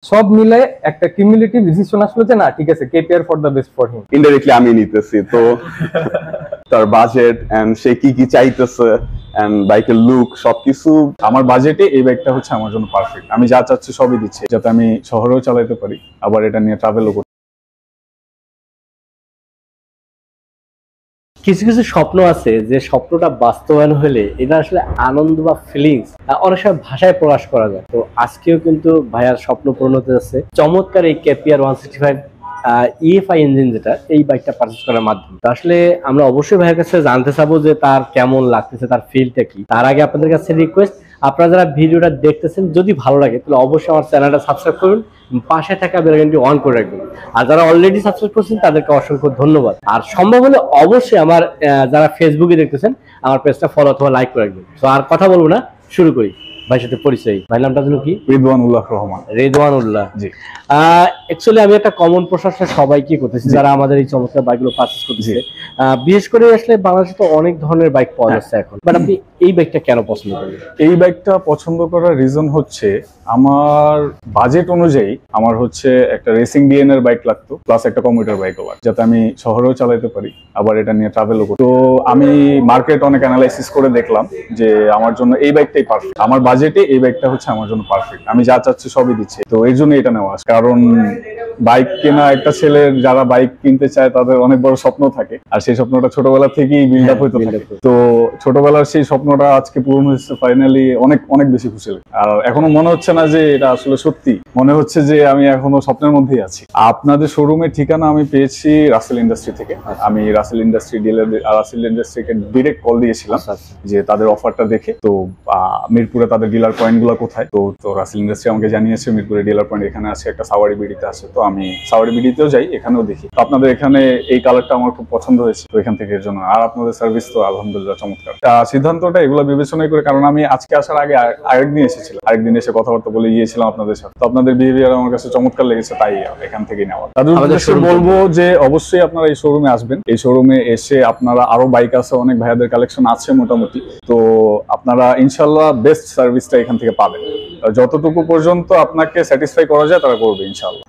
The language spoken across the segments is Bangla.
সব মিলে একটা কিউমুলেটিভ ডিসিশন আসলো যে না ঠিক আছে KPR for the best for him. Indirectly আমি নিতেছি তো তার বাজেট এন্ড সে কি কি চাইতেছে এন্ড বাইকের লুক সবকিছু আমার বাজেটে এই বাইকটা হচ্ছে আমার জন্য পারফেক্ট। আমি যা চাচ্ছি সবই দিচ্ছি, যাতে আমি শহরেও চালাতে পারি আবার এটা নিয়ে ট্রাভেলও করতে। কিছু কিছু স্বপ্ন আছে যে স্বপ্নটা বাস্তবায়ন হলে এটা আসলে আনন্দ বা ফিলিংস অনেক সময় ভাষায় প্রকাশ করা যায়। তো আজকেও কিন্তু ভাইয়ার স্বপ্ন পূরণ হতে যাচ্ছে চমৎকার এই কেপিআর 165 ইএফআই ইঞ্জিন, যেটা এই বাইকটা পারচেজ করার মাধ্যমে। তো আসলে আমরা অবশ্যই ভাইয়ের কাছে জানতে চাবো যে তার কেমন লাগতেছে, তার ফিলটা কি। তার আগে আপনাদের কাছে রিকোয়েস্ট, আপনারা যারা ভিডিওটা দেখতেছেন যদি ভালো লাগে তাহলে অবশ্যই আমার চ্যানেলটা সাবস্ক্রাইব করুন, পাশে থাকা বেল আইকনটি অন করে রাখবেন। আর যারা অলরেডি সাবস্ক্রাইব করছেন তাদেরকে অসংখ্য ধন্যবাদ। আর সম্ভব হলে অবশ্যই আমার যারা ফেসবুকে দেখতেছেন আমার পেজটা ফলো অথবা লাইক করে রাখবেন। তো আর কথা বলবো না, শুরু করি। ভাইয়ের সাথে পরিচয়। ভাই নামটা ছিল কি? রিদওয়ানুল্লাহ রহমান। রিদওয়ানুল্লাহ, জি। অ্যাকচুয়ালি আমি একটা কমন প্রশ্ন সবাইকে করতেছি যারা আমাদের এই চমৎকার বাইকগুলো পারচেজ করতেছে। বিশেষ করে আসলে বাংলাদেশে তো অনেক ধরনের বাইক পাওয়া যাচ্ছে এখন, বাট আপনি এই বাইকটা কেন পছন্দ করেন? এই বাইকটা পছন্দ করার রিজন হচ্ছে আমার বাজেট অনুযায়ী আমার হচ্ছে একটা রেসিং ডিএন এর বাইক লাগতো, প্লাস একটা কমিউটার বাইকও লাগতো, যাতে আমি শহরেও চালাতে পারি আবার এটা নিয়ে ট্রাভেলও করি। তো আমি মার্কেট অনেক অ্যানালাইসিস করে দেখলাম যে আমার জন্য এই বাইকটাই পারফেক্ট। আমার বাজেটে এই বাইকটা হচ্ছে আমার জন্য পারফেক্ট। আমি যা চাচ্ছি সবই দিচ্ছি, তো এর জন্য এটা নেওয়া। কারণ বাইক কেনা একটা ছেলের, যারা বাইক কিনতে চায় তাদের অনেক বড় স্বপ্ন থাকে, আর সেই স্বপ্নটা ছোটবেলা থেকেই বিল্ড আপ হইতে থাকে। তো ছোটবেলার সেই স্বপ্নটা আজকে পূরণ হয়েছে ফাইনালি, অনেক অনেক বেশি খুশি লাগে। আর এখনো মনে হচ্ছে না যে এটা আসলে সত্যি, মনে হচ্ছে যে আমি এখনো স্বপ্নের মধ্যেই আছি। আপনাদের শোরুমের ঠিকানা আমি পেয়েছি রাসেল ইন্ডাস্ট্রি থেকে। আমি রাসেল ইন্ডাস্ট্রি ডিলার, রাসেল ইন্ডাস্ট্রিকে ডিরেক্ট কল দিয়েছিলাম যে তাদের অফারটা দেখে, তো মিরপুরে তাদের ডিলার পয়েন্ট গুলো কোথায়। তো রাসেল ইন্ডাস্ট্রি আমাকে জানিয়েছে মিরপুরে ডিলার পয়েন্ট এখানে আছে, একটা সাওয়ারি বিডিতে আছে। তো আমি সাওয়ারি বিডিতেও যাই, এখানেও দেখি। তো আপনাদের এখানে এই কালারটা আমার খুব পছন্দ হয়েছে, তো এখান থেকে এর জন্য। আর আপনাদের সার্ভিস তো আলহামদুলিল্লাহ চমৎকার। সিদ্ধান্তটা এগুলো বিবেচনা করে, কারণ আমি আজকে আসার আগে আরেকদিন এসেছিলাম, আরেকদিন এসে কথাবার্তা বলে গিয়েছিলাম আপনাদের সাথে। তো আপনাদের বিহেভিয়ার আমার কাছে চমৎকার লেগেছে, তাই এখান থেকেই নেওয়া। তাদের উদ্দেশ্যে বলবো যে অবশ্যই আপনারা এই শোরুমে আসবেন। এই শোরুমে এসে আপনারা আরো বাইক আছে, অনেক ভাইয়াদের কালেকশন আছে মোটামুটি, তো আপনারা ইনশাল্লাহ বেস্ট সার্ভিসটা এখান থেকে পাবেন। যতটুকু পর্যন্ত আপনাকে স্যাটিসফাই করা যায় তারা করবে ইনশাল্লাহ।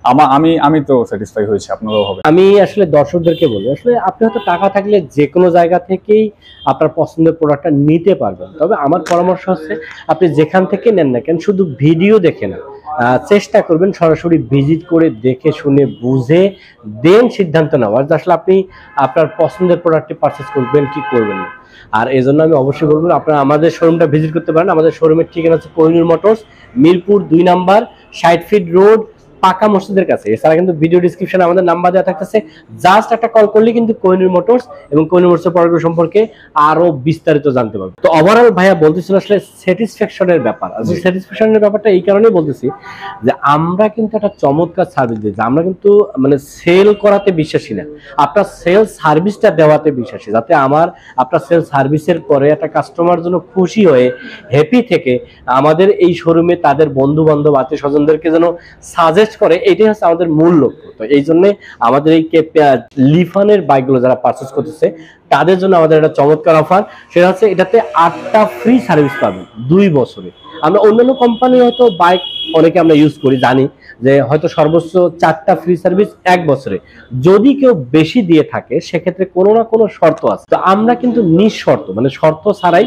আমি তো স্যাটিসফাই হয়েছি, আপনারাও হবে। আমি আসলে দর্শকদেরকে বলি, আসলে আপনি হয়তো টাকা থাকলে যে কোনো জায়গা থেকেই আপনার পছন্দের প্রোডাক্টটা নিতে পারবেন। তবে আমার পরামর্শ হচ্ছে আপনি যেখান থেকে নেন না কেন শুধু ভিডিও দেখে না, চেষ্টা করবেন সরাসরি ভিজিট করে দেখে শুনে বুঝে দেন সিদ্ধান্ত নেওয়ার যে আসলে আপনি আপনার পছন্দের প্রোডাক্টটি পারচেজ করবেন কি করবেন না। আর এই জন্য আমি অবশ্যই বলবো আপনারা আমাদের শোরুমটা ভিজিট করতে পারেন। আমাদের শোরুমের ঠিকানা হচ্ছে Kohinoor motors, Mirpur 2 number 60 fit road, পাকা মসজিদের কাছে। এছাড়া কিন্তু ভিডিও ডিসক্রিপশনে আমাদের নাম্বার দেওয়া থাকতেছে, জাস্ট একটা কল করলে কিন্তু কোহিনুর মোটরস এবং কোহিনুর মোটরসের প্রোডাক্ট সম্পর্কে আরো বিস্তারিত জানতে পারবে। তো ওভারঅল ভাইয়া বলতেছিল আসলে স্যাটিসফ্যাকশনের ব্যাপার। আসলে স্যাটিসফ্যাকশনের ব্যাপারটা এই কারণেই বলতেছি যে আমরা কিন্তু একটা চমৎকার সার্ভিস দিচ্ছি। আমরা কিন্তু মানে সেল করাতে বিশ্বাসী না, আপনার সেল সার্ভিসটা দেওয়াতে বিশ্বাসী, যাতে আপনার সেল সার্ভিসের পরে একটা কাস্টমার যেন খুশি হয়ে হ্যাপি থেকে আমাদের এই শোরুমে তাদের বন্ধু বান্ধব আত্মীয় স্বজনদেরকে যেন সাজেস্ট করে, এটাই হচ্ছে আমাদের মূল লক্ষ্য। তো এই জন্য আমাদের এই লিফানের বাইকগুলো যারা পারচেজ করতেছে তাদের জন্য আমাদের একটা চমৎকার অফার, সেটা হচ্ছে এটাতে 8টা ফ্রি সার্ভিস পাবেন 2 বছরে। আমরা অন্যান্য কোম্পানি হয়তো বাইক অনেকে আমরা ইউজ করি, জানি যে হয়তো সর্বোচ্চ 4টা ফ্রি সার্ভিস 1 বছরে। যদি কেউ বেশি দিয়ে থাকে সেক্ষেত্রে কোনো না কোনো শর্ত আছে। তো আমরা কিন্তু নিঃশর্ত মানে শর্ত ছাড়াই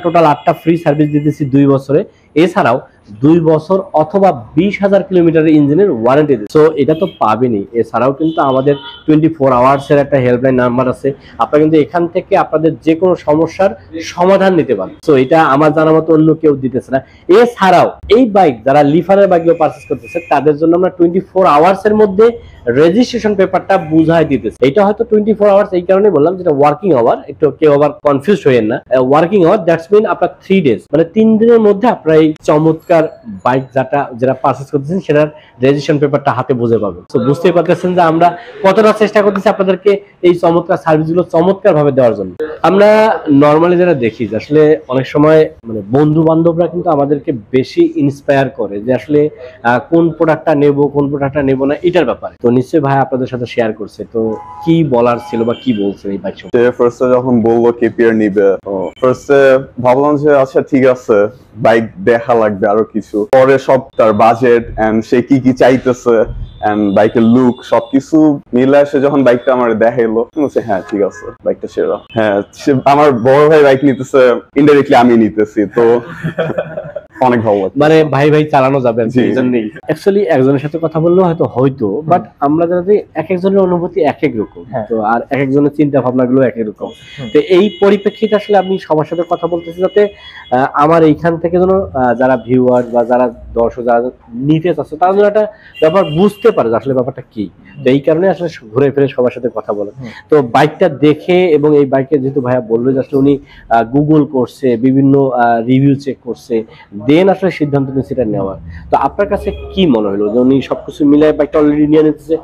টোটাল 8টা ফ্রি সার্ভিস দিতেছি 2 বছরে। এছাড়াও 2 বছর অথবা 20,000 কিলোমিটারের ইঞ্জিনের ওয়ারেন্টি দিচ্ছে। তো এটা তো পাবেনই, এছাড়াও কিন্তু আমাদের 24 আওয়ার্সের একটা হেল্পলাইন নাম্বার আছে। আপনারা কিন্তু এখান থেকে আপনাদের যে কোনো সমস্যার সমাধান নিতে পারেন। তো এটা আমার জানা মতো অন্য কেউ দিতেছে না। এছাড়াও এই বাইক যারা লিফারের বাইকগুলো পারচেজ করতেছে তাদের জন্য আমরা 24 আওয়ার্সের মধ্যে রেজিস্ট্রেশন পেপারটা বুঝাই দিতেছে। এটা হয়তো 24 আওয়ার্স এই কারণে বললাম যেটা ওয়ার্কিং আওয়ার, একটু কেউ আবার কনফিউজ হইেন না। ওয়ার্কিং আওয়ার দ্যাটস মিন আপনার 3 ডেজ, মানে 3 দিনের মধ্যে আপনারা এই চমৎকার বাইক যারা পারচেজ করতেছেন সেটার রেজিস্ট্রেশন পেপারটা হাতে বুঝে পাবেন। তো বুঝতেই পারতেছেন যে আমরা কতটা চেষ্টা করতেছি আপনাদেরকে এই চমৎকার সার্ভিসগুলো চমৎকার ভাবে দেওয়ার জন্য। আমরা নর্মালি যারা দেখি যে আসলে অনেক সময় মানে বন্ধু বান্ধবরা কিন্তু আমাদেরকে বেশি ইন্সপায়ার করে যে আসলে কোন প্রোডাক্টটা নেব কোন প্রোডাক্টটা নেব না এটার ব্যাপারে। তো নিশ্চয়ই ভাই আপনাদের সাথে শেয়ার করছে, তো কি বলার ছিল বা কি বলছেন এই বাইক সম্পর্কে? ফার্স্টে যখন বললো কেপিআর নিবে, ফার্স্টে ভাবলাম যে আচ্ছা ঠিক আছে, বাইক দেখা লাগবে আরো কিছু, পরে সব তার বাজেট এন্ড সে কি কি চাইতেছে এন্ড বাইকের লুক সবকিছু মিলে সে যখন বাইকটা আমার দেখাইলো, বলছে হ্যাঁ ঠিক আছে বাইকটা সেরা। হ্যাঁ, আমার বড় ভাই বাইক নিতেছে, ইনডাইরেক্টলি আমি নিতেছি, তো অনেক ভালো লাগে। মানে ভাই ভাই চালানো যাবে জি। অ্যাকচুয়ালি একজনের সাথে কথা বললেও হয়তো বাট আমরা জানি যে এক একজনের অনুভূতি এক এক রকম, হ্যাঁ। তো আর এক একজনের চিন্তা ভাবনা গুলো এক এক রকম। তো এই পরিপ্রেক্ষিতে আসলে আমি সবার সাথে কথা বলতেছি যাতে আমার এইখান থেকে যেন যারা ভিউয়ার বা যারা দর্শক যারা নিতে চাচ্ছে তারা যেন একটা ব্যাপার বুঝতে পারে যে আসলে ব্যাপারটা কি। তো এই কারণে আসলে ঘুরে ফিরে সবার সাথে কথা বলে। তো বাইকটা দেখে এবং এই বাইকে যেহেতু ভাইয়া বললো যে আসলে উনি গুগল করছে, বিভিন্ন রিভিউ চেক করছে, দেন আসলে সিদ্ধান্ত নিয়েছে এটা নেওয়ার। তো আপনার কাছে কি মনে হলো যে উনি সবকিছু মিলাই বাইকটা অলরেডি নিয়ে নিতেছে,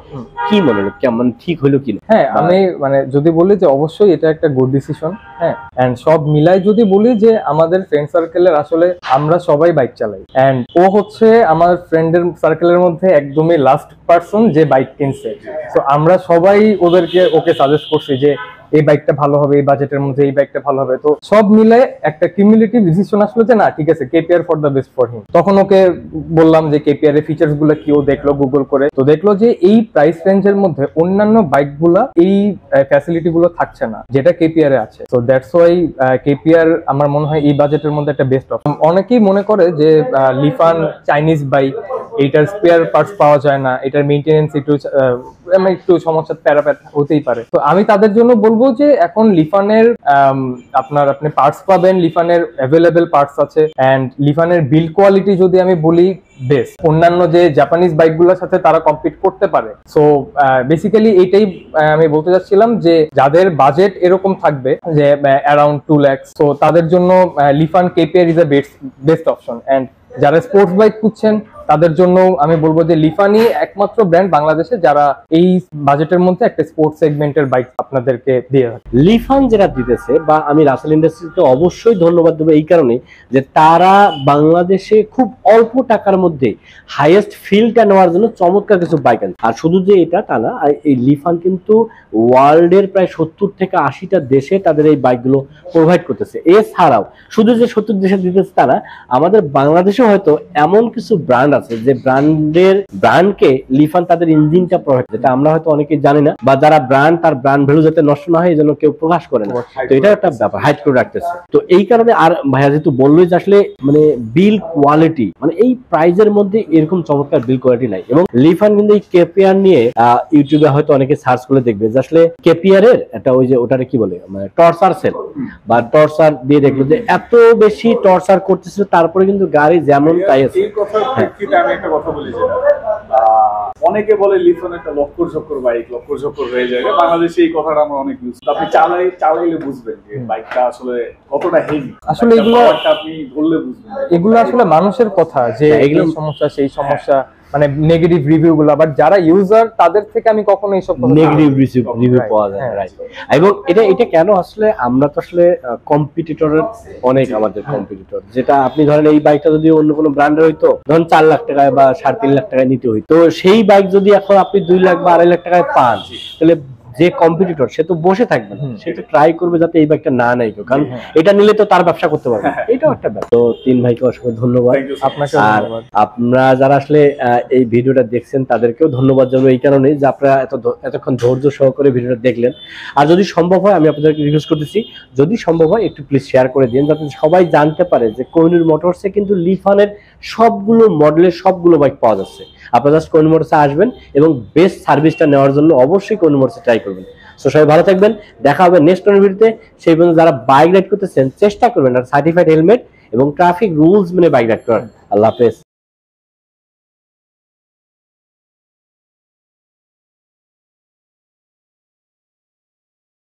কি মনে হলো, কেমন ঠিক হলো কি না? হ্যাঁ, আমি মানে যদি বলি যে অবশ্যই এটা একটা গুড ডিসিশন। হ্যাঁ, এন্ড সব মিলাই যদি বলি যে আমাদের ফ্রেন্ড সার্কেলের আসলে আমরা সবাই বাইক চালাই, এন্ড ও হচ্ছে আমার ফ্রেন্ডের সার্কেলের মধ্যে একদমই লাস্ট পার্সন যে বাইক কিনছে। তো আমরা সবাই ওকে সাজেস্ট করছি যে এই বাইকটা ভালো হবে, এই বাজেটের মধ্যে এই বাইকটা ভালো হবে। তো সব মিলে একটা কিউমুলেটিভ ডিসিশন আসলো যে না ঠিক আছে, KPR for the best for him. তখন ওকে বললাম যে কেপিআর এর ফিচার্স গুলো কি, ও দেখলো গুগল করে, তো দেখলো যে এই প্রাইস রেঞ্জের মধ্যে অন্যান্য বাইক গুলা এই ফ্যাসিলিটি গুলো থাকছে না যেটা কেপিআর এ আছে। তো দ্যাটস ওয়াই কেপিআর আমার মনে হয় এই বাজেটের মধ্যে একটা বেস্ট অপশন। অনেকেই মনে করে যে লিফান চাইনিজ বাইক, এইটার স্পেয়ার পার্টস পাওয়া যায় না, এটার মেইনটেনেন্স একটু সমস্যা প্যারাপ্যাট হতেই পারে। তো আমি তাদের জন্য বলবো যে এখন লিফানের আপনি পার্টস পাবেন, লিফানের অ্যাভেলেবেল পার্টস আছে, এন্ড লিফানের বিল্ড কোয়ালিটি যদি আমি বলি বেস্ট, অন্যান্য যে জাপানিজ বাইকগুলোর সাথে তারা কম্পিট করতে পারে। সো বেসিক্যালি এইটাই আমি বলতে চাচ্ছিলাম যে যাদের বাজেট এরকম থাকবে যে অ্যারাউন্ড 2 লাখ, তো তাদের জন্য Lifan KPR is a best option. And যারা স্পোর্টস বাইক খুঁজছেন তাদের জন্য আমি বলবো যে লিফানই একমাত্র ব্র্যান্ড বাংলাদেশে যারা এই বাজেটের মধ্যে একটা স্পোর্টস সেগমেন্টের বাইক আপনাদেরকে দিয়ে থাকে। লিফান যেটা দিতেছে, বা আমি রাসেল ইন্ডাস্ট্রিকে অবশ্যই ধন্যবাদ দেবো এই কারণে যে তারা বাংলাদেশে খুব অল্প টাকার মধ্যে হাইয়েস্ট ফিলটা নেওয়ার জন্য চমৎকার কিছু বাইক আনছে। আর শুধু যে এটা তা না, এই লিফান কিন্তু ওয়ার্ল্ডের প্রায় 70 থেকে 80টা দেশে তাদের এই বাইকগুলো প্রোভাইড করতেছে। এছাড়াও শুধু যে 70 দেশে দিতেছে তারা, আমাদের বাংলাদেশে হয়তো এমন কিছু ব্র্যান্ড আছে যে ব্র্যান্ডকে লিফান তাদের ইঞ্জিনটা প্রোভাইড, যেটা আমরা হয়তো অনেকে জানি না, বা যারা ব্র্যান্ড তার ব্র্যান্ড ভ্যালু যাতে নষ্ট না হয় এই জন্য কেউ প্রকাশ করে না। তো এটা একটা ব্যাপার, হাইড করে রাখতেছে। তো এই কারণে আর ভাইয়া যেহেতু বললোই যে আসলে মানে বিল কোয়ালিটি, মানে এই প্রাইজের মধ্যে এরকম চমৎকার বিল কোয়ালিটি নাই। এবং লিফান কিন্তু এই কেপিআর নিয়ে ইউটিউবে হয়তো অনেকে সার্চ করে দেখবে যে আসলে কেপিআর এর একটা ওই যে ওটারে কি বলে মানে টর্চার সেল বা টর্চার দিয়ে দেখলো যে এত বেশি টর্চার করতেছিল, তারপরে কিন্তু গাড়ি যেমন তাই আছে। এই কথার প্রেক্ষিতে আমি একটা কথা বলি যে অনেকে বলে লিফান একটা লক্কর ঝক্কর বাইক, লক্কর ঝক্কর হয়ে যায়। বাংলাদেশে এই কথাটা আমরা অনেক ইউজ, আপনি চালাইলে বুঝবেন যে বাইকটা আসলে কতটা হেভি। আসলে এগুলো আপনি বললে বুঝবেন, এগুলো আসলে মানুষের কথা যে এগুলো সমস্যা সেই সমস্যা, মানে নেগেটিভ রিভিউ গুলো, বাট যারা ইউজার তাদের থেকে আমি কখনো এইসব নেগেটিভ রিভিউ পাওয়া যায়। রাইট। এবং এটা কেন আসলে আমরা তো আসলে কম্পিটিটরের অনেক, আমাদের কম্পিটিটর, যেটা আপনি ধরেন এই বাইকটা যদি অন্য কোনো ব্র্যান্ডের হইতো, ধরেন 4 লাখ টাকায় বা 3.5 লাখ টাকায় নিতে হইতো, তো সেই বাইক যদি এখন আপনি 2 লাখ বা 2.5 লাখ টাকায় পান, তাহলে যে কম্পিটিটর সে তো বসে থাকবে না, সে তো ট্রাই করবে যাতে এই বাইকটা না নেয় কেউ, কারণ এটা নিলে তো তার ব্যবসা করতে পারবে। এটাও একটা ব্যাপার। তো 3 ভাইকে অসংখ্য ধন্যবাদ। আপনাকে আর আপনারা যারা আসলে এই ভিডিওটা দেখছেন তাদেরকেও ধন্যবাদ জানাবো এই কারণে যে আপনারা এতক্ষণ ধৈর্য সহকারে ভিডিওটা দেখলেন। আর যদি সম্ভব হয় আমি আপনাদেরকে রিকোয়েস্ট করতেছি, যদি সম্ভব হয় একটু প্লিজ শেয়ার করে দিন, যাতে সবাই জানতে পারে যে কোহিনূর মোটরসে কিন্তু লিফানের সবগুলো মডেলের সবগুলো বাইক পাওয়া যাচ্ছে। আপনারা জাস্ট কোহিনূর মোটরসে আসবেন এবং বেস্ট সার্ভিসটা নেওয়ার জন্য অবশ্যই কোহিনূর মোটরসে ট্রাই করবেন। সো সবাই ভালো থাকবেন, দেখা হবে নেক্সট ভিডিওতে। সেই পর্যন্ত যারা বাইক রাইড করতেছেন চেষ্টা করবেন আর সার্টিফাইড হেলমেট এবং ট্রাফিক রুলস মেনে বাইক রাইড করার। আল্লাহ হাফেজ।